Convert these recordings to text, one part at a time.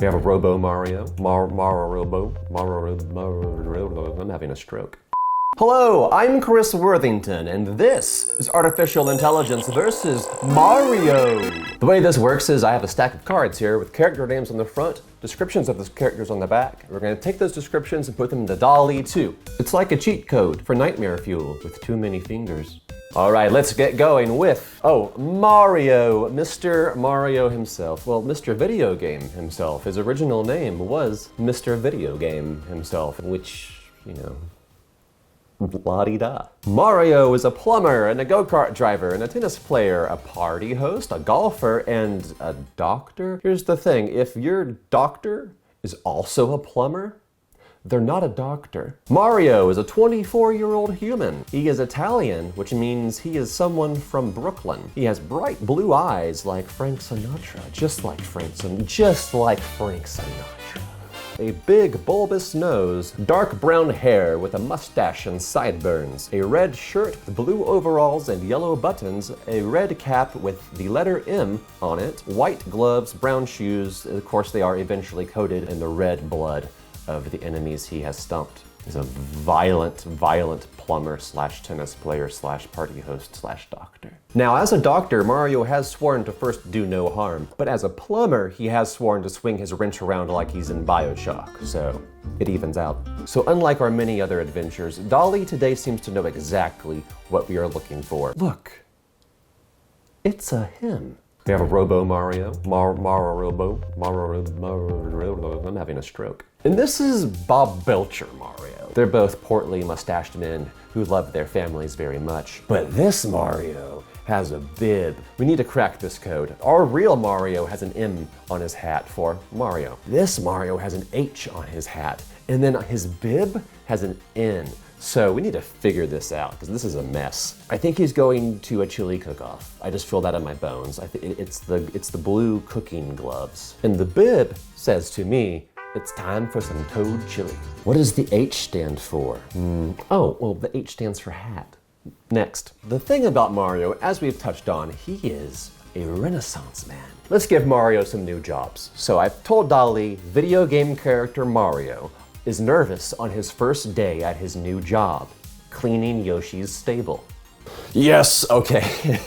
We have a Robo Mario. I'm having a stroke. Hello, I'm Chris Worthington, and this is Artificial Intelligence versus Mario. The way this works is I have a stack of cards here with character names on the front, descriptions of those characters on the back. We're going to take those descriptions and put them into DALL-E 2. It's like a cheat code for nightmare fuel with too many fingers. All right, let's get going with, Mario, Mr. Mario himself. Well, Mr. Video Game himself. His original name was Mr. Video Game himself, which, la-di-da. Mario is a plumber and a go-kart driver and a tennis player, a party host, a golfer, and a doctor. Here's the thing, if your doctor is also a plumber, they're not a doctor. Mario is a 24-year-old human. He is Italian, which means he is someone from Brooklyn. He has bright blue eyes like Frank Sinatra, just like Frank Sinatra. A big bulbous nose, dark brown hair with a mustache and sideburns, a red shirt with blue overalls and yellow buttons, a red cap with the letter M on it, white gloves, brown shoes. Of course, they are eventually coated in the red blood of the enemies he has stumped. He's a violent plumber slash tennis player slash party host slash doctor. Now, as a doctor, Mario has sworn to first do no harm, but as a plumber, he has sworn to swing his wrench around like he's in BioShock, so it evens out. So unlike our many other adventures, DALL-E today seems to know exactly what we are looking for. Look, it's a him. We have a Robo Mario, I'm having a stroke. And this is Bob Belcher Mario. They're both portly, mustached men who love their families very much. But this Mario has a bib. We need to crack this code. Our real Mario has an M on his hat for Mario. This Mario has an H on his hat, and then his bib has an N. So we need to figure this out, because this is a mess. I think he's going to a chili cook-off. I just feel that in my bones. I think it's the blue cooking gloves. And the bib says to me, it's time for some toad chili. What does the H stand for? Oh, well, the H stands for hat. Next, the thing about Mario, as we've touched on, he is a Renaissance man. Let's give Mario some new jobs. So I've told DALL-E, video game character Mario is nervous on his first day at his new job, cleaning Yoshi's stable. Yes, okay.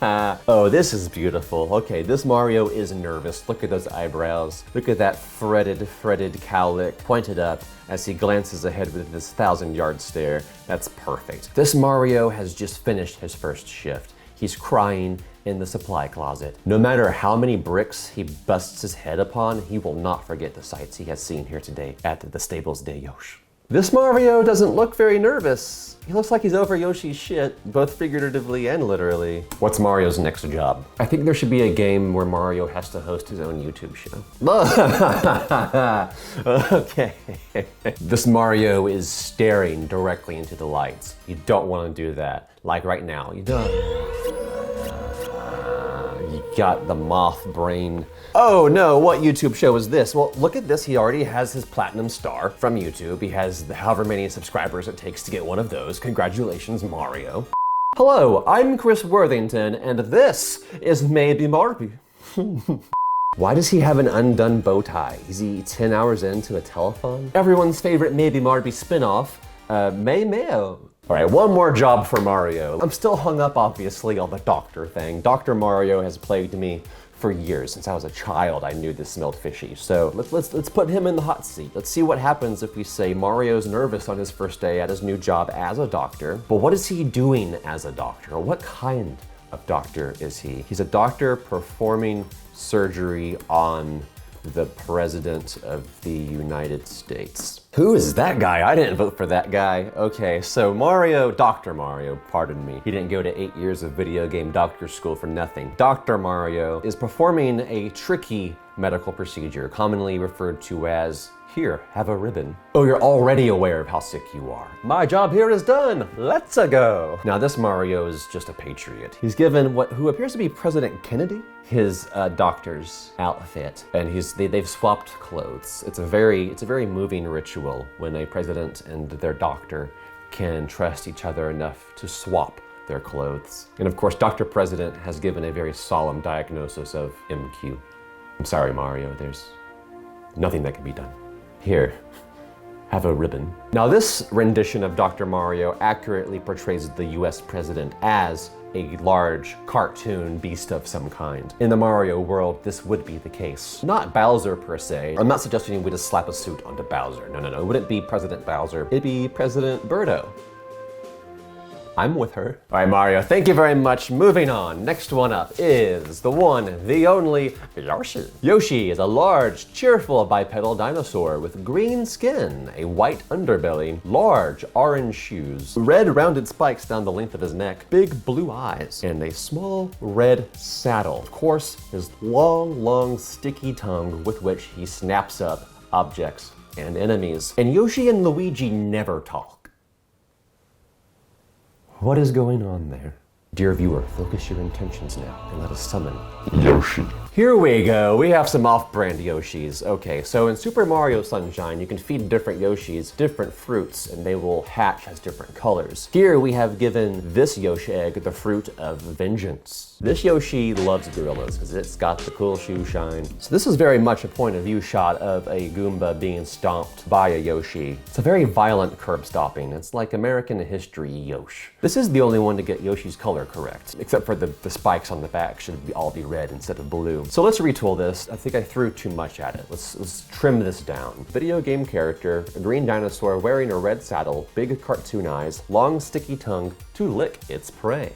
Oh, this is beautiful. Okay, this Mario is nervous. Look at those eyebrows. Look at that fretted cowlick pointed up as he glances ahead with this 1,000-yard stare. That's perfect. This Mario has just finished his first shift. He's crying in the supply closet. No matter how many bricks he busts his head upon, he will not forget the sights he has seen here today at the stables de Yoshi. This Mario doesn't look very nervous. He looks like he's over Yoshi's shit, both figuratively and literally. What's Mario's next job? I think there should be a game where Mario has to host his own YouTube show. Okay. This Mario is staring directly into the lights. You don't want to do that. Like right now. You don't. You got the moth brain. Oh no, what YouTube show is this? Well, look at this. He already has his platinum star from YouTube. He has however many subscribers it takes to get one of those. Congratulations, Mario. Hello, I'm Chris Worthington, and this is Maybe Marby. Why does he have an undone bow tie? Is he 10 hours into a telethon? Everyone's favorite Maybe Marby spinoff, May Mayo. All right, one more job for Mario. I'm still hung up, obviously, on the doctor thing. Dr. Mario has plagued me for years. Since I was a child, I knew this smelled fishy. So let's put him in the hot seat. Let's see what happens if we say Mario's nervous on his first day at his new job as a doctor. But what is he doing as a doctor? What kind of doctor is he? He's a doctor performing surgery on the President of the United States. Who is that guy? I didn't vote for that guy. Okay, so Dr. Mario, pardon me. He didn't go to 8 years of video game doctor school for nothing. Dr. Mario is performing a tricky medical procedure, commonly referred to as, here, have a ribbon. Oh, you're already aware of how sick you are. My job here is done. Let's go. Now this Mario is just a patriot. He's given who appears to be President Kennedy his doctor's outfit, and they've swapped clothes. It's a very moving ritual when a president and their doctor can trust each other enough to swap their clothes. And of course, Dr. President has given a very solemn diagnosis of MQ. I'm sorry, Mario, there's Nothing that can be done. Here, have a ribbon. Now this rendition of Dr. Mario accurately portrays the US president as a large cartoon beast of some kind. In the Mario world, this would be the case. Not Bowser per se. I'm not suggesting we just slap a suit onto Bowser. No. It wouldn't be President Bowser. It'd be President Birdo. I'm with her. All right, Mario, thank you very much. Moving on. Next one up is the one, the only Yoshi. Yoshi is a large, cheerful bipedal dinosaur with green skin, a white underbelly, large orange shoes, red rounded spikes down the length of his neck, big blue eyes, and a small red saddle. Of course, his long, sticky tongue with which he snaps up objects and enemies. And Yoshi and Luigi never talk. What is going on there? Dear viewer, focus your intentions now and let us summon Yoshi. Here we go, we have some off-brand Yoshis. Okay, so in Super Mario Sunshine, you can feed different Yoshis different fruits and they will hatch as different colors. Here we have given this Yoshi egg the fruit of vengeance. This Yoshi loves gorillas because it's got the cool shoe shine. So this is very much a point of view shot of a Goomba being stomped by a Yoshi. It's a very violent curb stomping. It's like American history Yoshi. This is the only one to get Yoshi's color correct, except for the spikes on the back should all be red instead of blue. So let's retool this. I think I threw too much at it. Let's trim this down. Video game character, a green dinosaur wearing a red saddle, big cartoon eyes, long sticky tongue to lick its prey.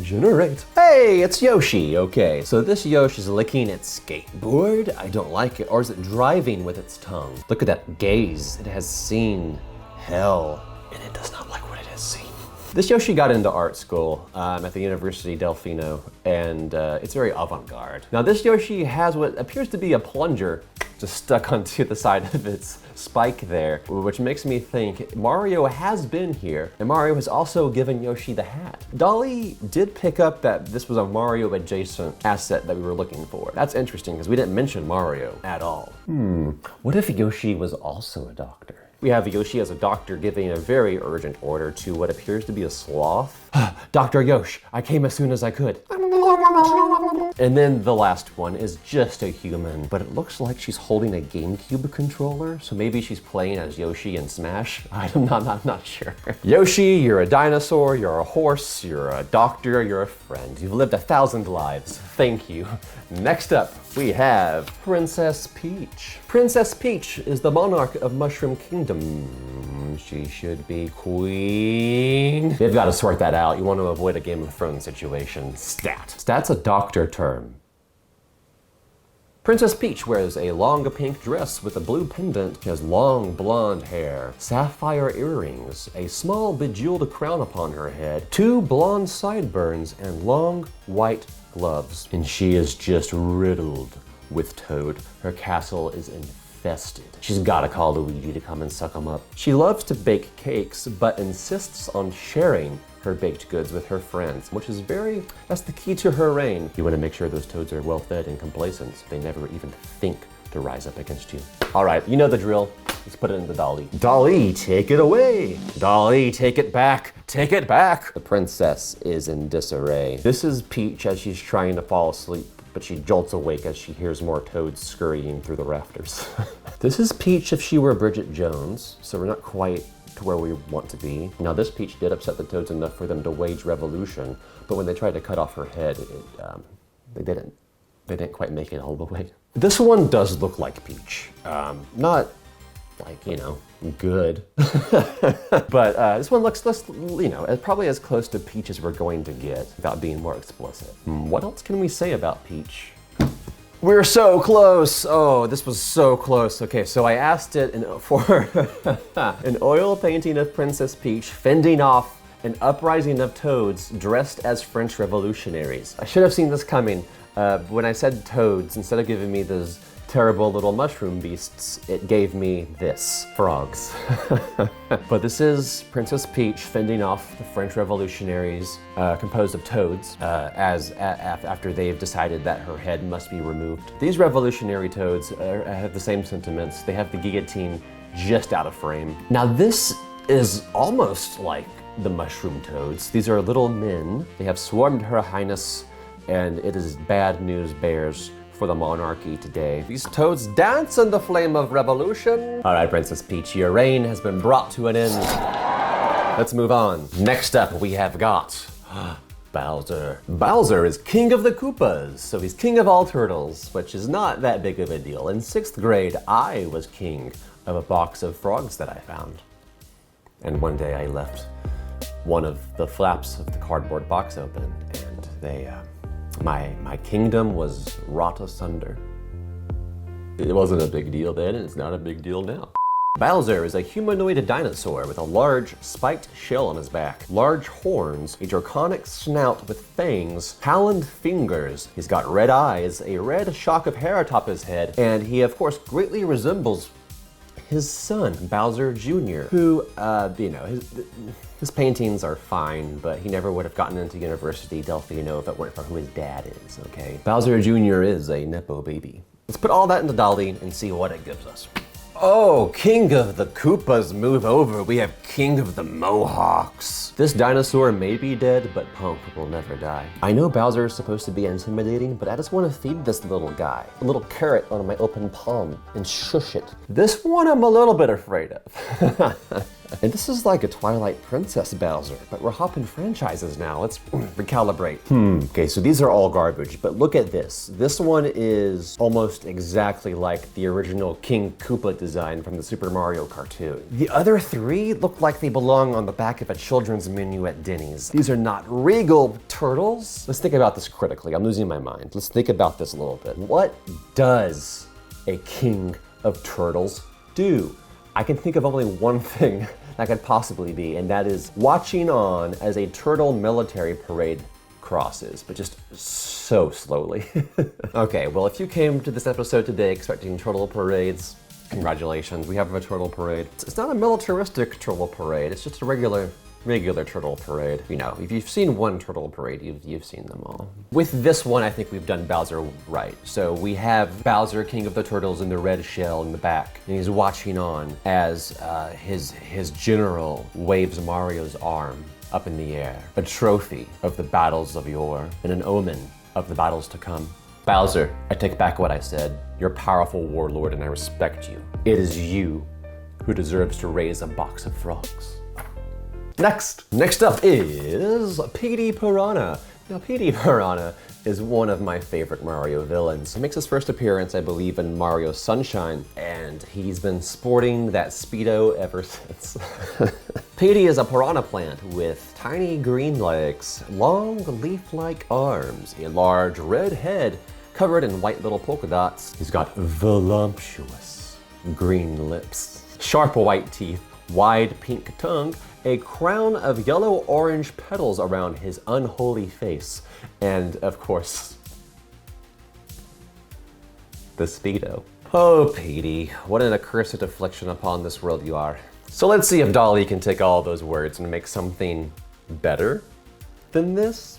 Generate. Hey, it's Yoshi. Okay, so this Yoshi's licking its skateboard. I don't like it. Or is it driving with its tongue? Look at that gaze. It has seen hell, and it does not like what it has seen. This Yoshi got into art school at the University Delfino, and it's very avant-garde. Now this Yoshi has what appears to be a plunger just stuck onto the side of its spike there, which makes me think Mario has been here, and Mario has also given Yoshi the hat. DALL-E did pick up that this was a Mario adjacent asset that we were looking for. That's interesting because we didn't mention Mario at all. What if Yoshi was also a doctor? We have Yoshi as a doctor giving a very urgent order to what appears to be a sloth. Dr. Yosh, I came as soon as I could. And then the last one is just a human, but it looks like she's holding a GameCube controller, so maybe she's playing as Yoshi in Smash. I'm not sure. Yoshi, you're a dinosaur, you're a horse, you're a doctor, you're a friend. You've lived 1,000 lives. Thank you. Next up, we have Princess Peach. Princess Peach is the monarch of Mushroom Kingdom. She should be queen. They've got to sort that out. You want to avoid a Game of Thrones situation. Stat's a doctor term. Princess Peach wears a long pink dress with a blue pendant. She has long blonde hair, sapphire earrings, a small bejeweled crown upon her head, 2 blonde sideburns, and long white gloves. And she is just riddled with Toad. Her castle is infested. She's gotta call Luigi to come and suck him up. She loves to bake cakes, but insists on sharing her baked goods with her friends, which is that's the key to her reign. You wanna make sure those Toads are well-fed and complacent, so they never even think to rise up against you. All right, you know the drill. Let's put it into DALL-E. DALL-E, take it away. DALL-E, take it back. Take it back. The princess is in disarray. This is Peach as she's trying to fall asleep, but she jolts awake as she hears more Toads scurrying through the rafters. This is Peach if she were Bridget Jones, so we're not quite to where we want to be. Now this Peach did upset the Toads enough for them to wage revolution, but when they tried to cut off her head, they didn't quite make it all the way. This one does look like Peach. Not like, good. But this one looks less, probably as close to Peach as we're going to get without being more explicit. What else can we say about Peach? We're so close. Oh, this was so close. Okay, so I asked it for an oil painting of Princess Peach fending off an uprising of Toads dressed as French revolutionaries. I should have seen this coming. When I said Toads, instead of giving me those terrible little mushroom beasts, it gave me this, frogs. But this is Princess Peach fending off the French revolutionaries composed of Toads after they've decided that her head must be removed. These revolutionary Toads have the same sentiments. They have the guillotine just out of frame. Now this is almost like the mushroom Toads. These are little men. They have swarmed Her Highness, and it is bad news bears for the monarchy today. These toads dance in the flame of revolution. All right, Princess Peach, your reign has been brought to an end. Let's move on. Next up, we have got Bowser. Bowser is king of the Koopas, so he's king of all turtles, which is not that big of a deal. In 6th grade, I was king of a box of frogs that I found. And one day I left one of the flaps of the cardboard box open, and my kingdom was wrought asunder. It wasn't a big deal then, and it's not a big deal now. Bowser is a humanoid dinosaur with a large spiked shell on his back, large horns, a draconic snout with fangs, taloned fingers. He's got red eyes, a red shock of hair atop his head, and he of course greatly resembles his son, Bowser Jr., who, his paintings are fine, but he never would have gotten into University Delphino if it weren't for who his dad is, okay? Bowser Jr. is a Nepo baby. Let's put all that into DALL-E and see what it gives us. Oh, King of the Koopas, move over. We have King of the Mohawks. This dinosaur may be dead, but Punk will never die. I know Bowser is supposed to be intimidating, but I just want to feed this little guy a little carrot on my open palm and shush it. This one I'm a little bit afraid of. And this is like a Twilight Princess Bowser, but we're hopping franchises now. Let's recalibrate. Okay, so these are all garbage, but look at this. This one is almost exactly like the original King Koopa design from the Super Mario cartoon. The other three look like they belong on the back of a children's menu at Denny's. These are not regal turtles. Let's think about this critically. I'm losing my mind. Let's think about this a little bit. What does a king of turtles do? I can think of only one thing that could possibly be, and that is watching on as a turtle military parade crosses, but just so slowly. Okay, well, if you came to this episode today expecting turtle parades, congratulations, we have a turtle parade. It's not a militaristic turtle parade, it's just a regular turtle parade. You know, if you've seen one turtle parade, you've seen them all. With this one, I think we've done Bowser right. So we have Bowser, King of the Turtles, in the red shell in the back, and he's watching on as his general waves Mario's arm up in the air, a trophy of the battles of yore, and an omen of the battles to come. Bowser, I take back what I said. You're a powerful warlord, and I respect you. It is you who deserves to raise a box of frogs. Next up is Petey Piranha. Now, Petey Piranha is one of my favorite Mario villains. He makes his first appearance, I believe, in Mario Sunshine, and he's been sporting that Speedo ever since. Petey is a piranha plant with tiny green legs, long leaf-like arms, a large red head covered in white little polka dots. He's got voluptuous green lips, sharp white teeth, wide pink tongue, a crown of yellow-orange petals around his unholy face, and of course, the Speedo. Oh, Petey, what an accursed affliction upon this world you are. So let's see if DALL-E can take all those words and make something better than this.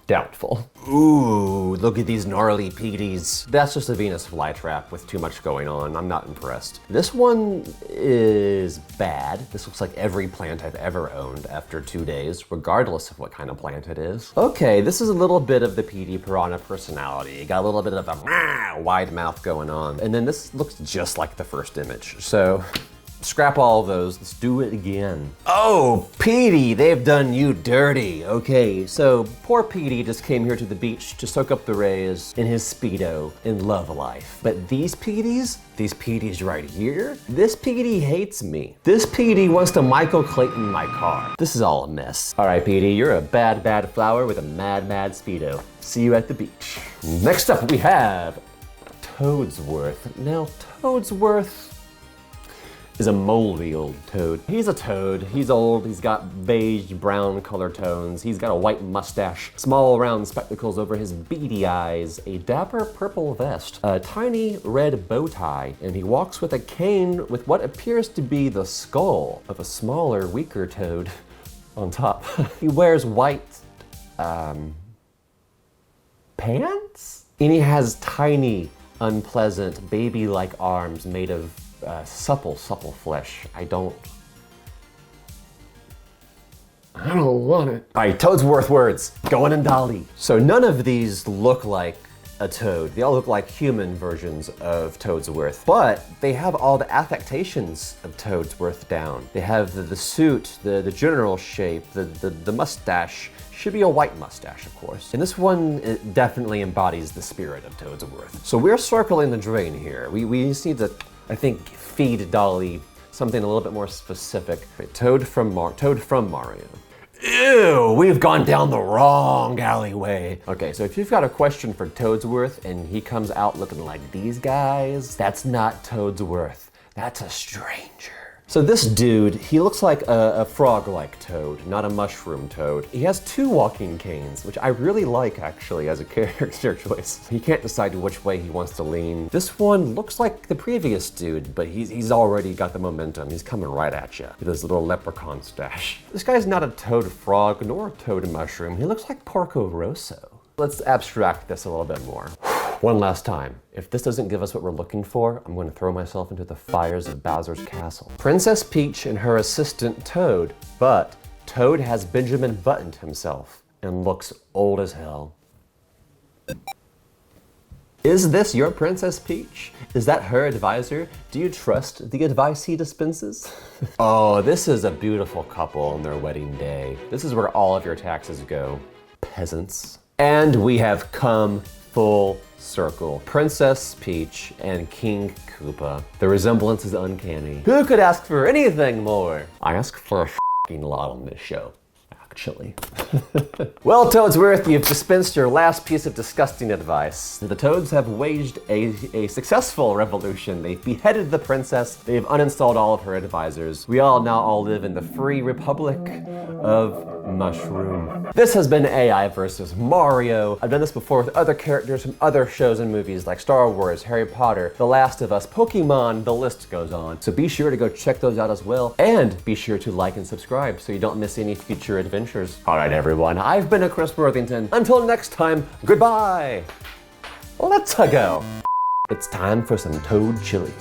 Doubtful. Ooh, look at these gnarly Peteys. That's just a Venus flytrap with too much going on. I'm not impressed. This one is bad. This looks like every plant I've ever owned after 2 days, regardless of what kind of plant it is. Okay, this is a little bit of the Petey Piranha personality. Got a little bit of a wide mouth going on. And then this looks just like the first image. So scrap all of those, let's do it again. Oh, Petey, they've done you dirty. Okay, so poor Petey just came here to the beach to soak up the rays in his Speedo and love life. But these Peteys right here, this Petey hates me. This Petey wants to Michael Clayton my car. This is all a mess. All right, Petey, you're a bad flower with a mad Speedo. See you at the beach. Next up, we have Toadsworth. Now, Toadsworth is a moldy old toad. He's a toad, he's old, he's got beige brown color tones, he's got a white mustache, small round spectacles over his beady eyes, a dapper purple vest, a tiny red bow tie, and he walks with a cane with what appears to be the skull of a smaller, weaker toad on top. He wears white, pants? And he has tiny, unpleasant, baby-like arms made of supple flesh. I don't want it. All right, Toadsworth words, going in DALL-E. So none of these look like a Toad. They all look like human versions of Toadsworth, but they have all the affectations of Toadsworth down. They have the suit, the general shape, the mustache. Should be a white mustache, of course. And this one, it definitely embodies the spirit of Toadsworth. So we're circling the drain here. We just need to, I think, feed DALL-E something a little bit more specific. Okay, Toad from Mario. Ew, we've gone down the wrong alleyway. Okay, so if you've got a question for Toadsworth and he comes out looking like these guys, that's not Toadsworth, that's a stranger. So this dude, he looks like a frog-like toad, not a mushroom toad. He has two walking canes, which I really like actually as a character choice. He can't decide which way he wants to lean. This one looks like the previous dude, but he's already got the momentum. He's coming right at you with his little leprechaun stash. This guy's not a toad frog nor a toad mushroom. He looks like Porco Rosso. Let's abstract this a little bit more. One last time. If this doesn't give us what we're looking for, I'm going to throw myself into the fires of Bowser's castle. Princess Peach and her assistant Toad, but Toad has Benjamin Buttoned himself and looks old as hell. Is this your Princess Peach? Is that her advisor? Do you trust the advice he dispenses? Oh, this is a beautiful couple on their wedding day. This is where all of your taxes go, peasants. And we have come full circle. Princess Peach and King Koopa. The resemblance is uncanny. Who could ask for anything more? I ask for a f***ing lot on this show, actually. Well, Toadsworth, you've dispensed your last piece of disgusting advice. The Toads have waged a successful revolution. They've beheaded the princess. They've uninstalled all of her advisors. We all now live in the free republic of Mushroom. This has been AI versus Mario. I've done this before with other characters from other shows and movies like Star Wars, Harry Potter, The Last of Us, Pokemon, the list goes on. So be sure to go check those out as well. And be sure to like and subscribe so you don't miss any future adventures. All right, everyone, I've been a Chris Worthington. Until next time, goodbye. Let's go. It's time for some Toad chili.